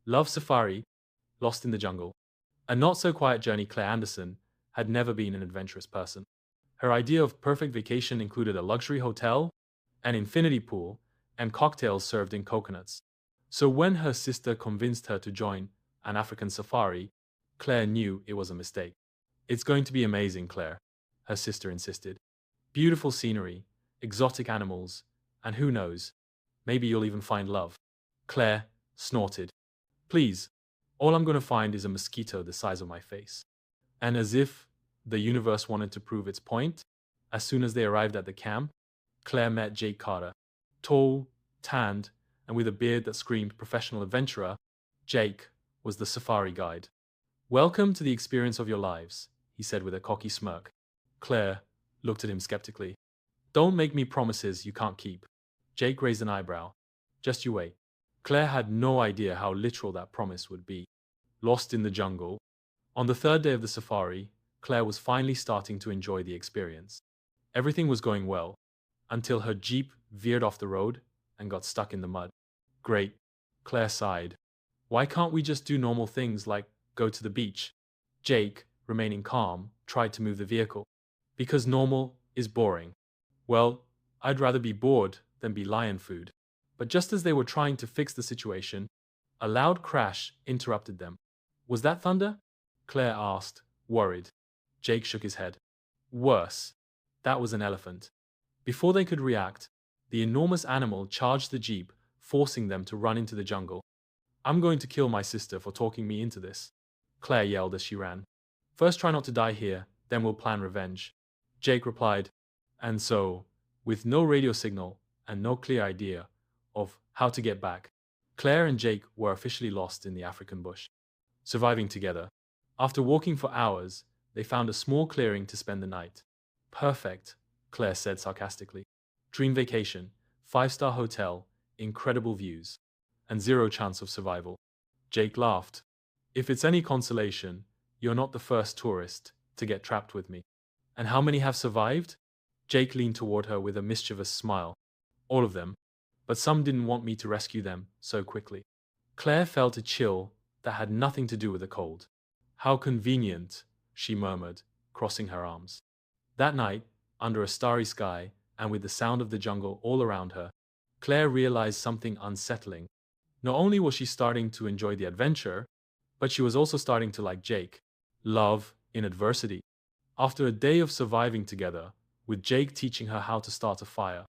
Love Safari, Lost in the Jungle. A not-so-quiet journey. Claire Anderson had never been an adventurous person. Her idea of perfect vacation included a luxury hotel, an infinity pool, and cocktails served in coconuts. So when her sister convinced her to join an African safari, Claire knew it was a mistake. It's going to be amazing, Claire, her sister insisted. Beautiful scenery, exotic animals, and who knows, maybe you'll even find love. Claire snorted. Please, all I'm going to find is a mosquito the size of my face. And as if the universe wanted to prove its point, as soon as they arrived at the camp, Claire met Jake Carter. Tall, tanned, and with a beard that screamed professional adventurer, Jake was the safari guide. Welcome to the experience of your lives, he said with a cocky smirk. Claire looked at him skeptically. Don't make me promises you can't keep. Jake raised an eyebrow. Just you wait. Claire had no idea how literal that promise would be. Lost in the jungle. On the third day of the safari, Claire was finally starting to enjoy the experience. Everything was going well, until her Jeep veered off the road and got stuck in the mud. Great, Claire sighed. Why can't we just do normal things like go to the beach? Jake, remaining calm, tried to move the vehicle. Because normal is boring. Well, I'd rather be bored than be lion food. But just as they were trying to fix the situation, a loud crash interrupted them. Was that thunder? Claire asked, worried. Jake shook his head. Worse. That was an elephant. Before they could react, the enormous animal charged the jeep, forcing them to run into the jungle. I'm going to kill my sister for talking me into this, Claire yelled as she ran. First try not to die here, then we'll plan revenge. Jake replied, and so, with no radio signal and no clear idea of how to get back, Claire and Jake were officially lost in the African bush. Surviving together. After walking for hours, they found a small clearing to spend the night. Perfect, Claire said sarcastically. Dream vacation, 5-star hotel, incredible views, and zero chance of survival. Jake laughed. If it's any consolation, you're not the first tourist to get trapped with me. And how many have survived? Jake leaned toward her with a mischievous smile. All of them, but some didn't want me to rescue them so quickly. Claire felt a chill that had nothing to do with the cold. How convenient, she murmured, crossing her arms. That night, under a starry sky and with the sound of the jungle all around her, Claire realized something unsettling. Not only was she starting to enjoy the adventure, but she was also starting to like Jake. Love in adversity. After a day of surviving together, with Jake teaching her how to start a fire,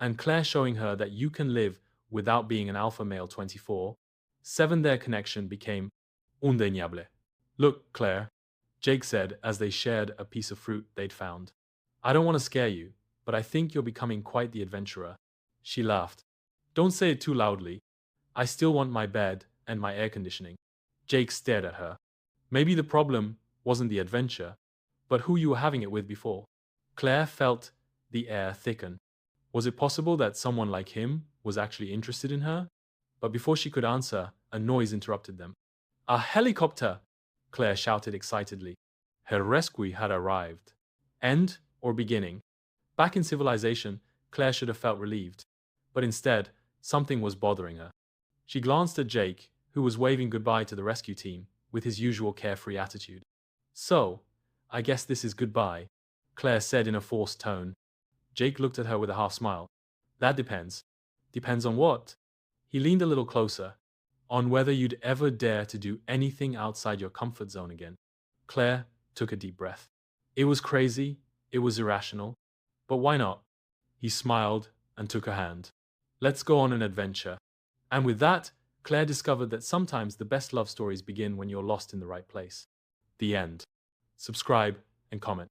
and Claire showing her that you can live without being an alpha male 24/7, their connection became indéniable. Look, Claire, Jake said as they shared a piece of fruit they'd found. I don't want to scare you, but I think you're becoming quite the adventurer. She laughed. Don't say it too loudly. I still want my bed and my air conditioning. Jake stared at her. Maybe the problem wasn't the adventure, but who you were having it with before. Claire felt the air thicken. Was it possible that someone like him was actually interested in her? But before she could answer, a noise interrupted them. A helicopter! Claire shouted excitedly. Her rescue had arrived. End or beginning? Back in civilization, Claire should have felt relieved. But instead, something was bothering her. She glanced at Jake, who was waving goodbye to the rescue team with his usual carefree attitude. So, I guess this is goodbye, Claire said in a forced tone. Jake looked at her with a half smile. That depends. Depends on what? He leaned a little closer. On whether you'd ever dare to do anything outside your comfort zone again. Claire took a deep breath. It was crazy, it was irrational, but why not? He smiled and took her hand. Let's go on an adventure. And with that, Claire discovered that sometimes the best love stories begin when you're lost in the right place. The end. Subscribe and comment.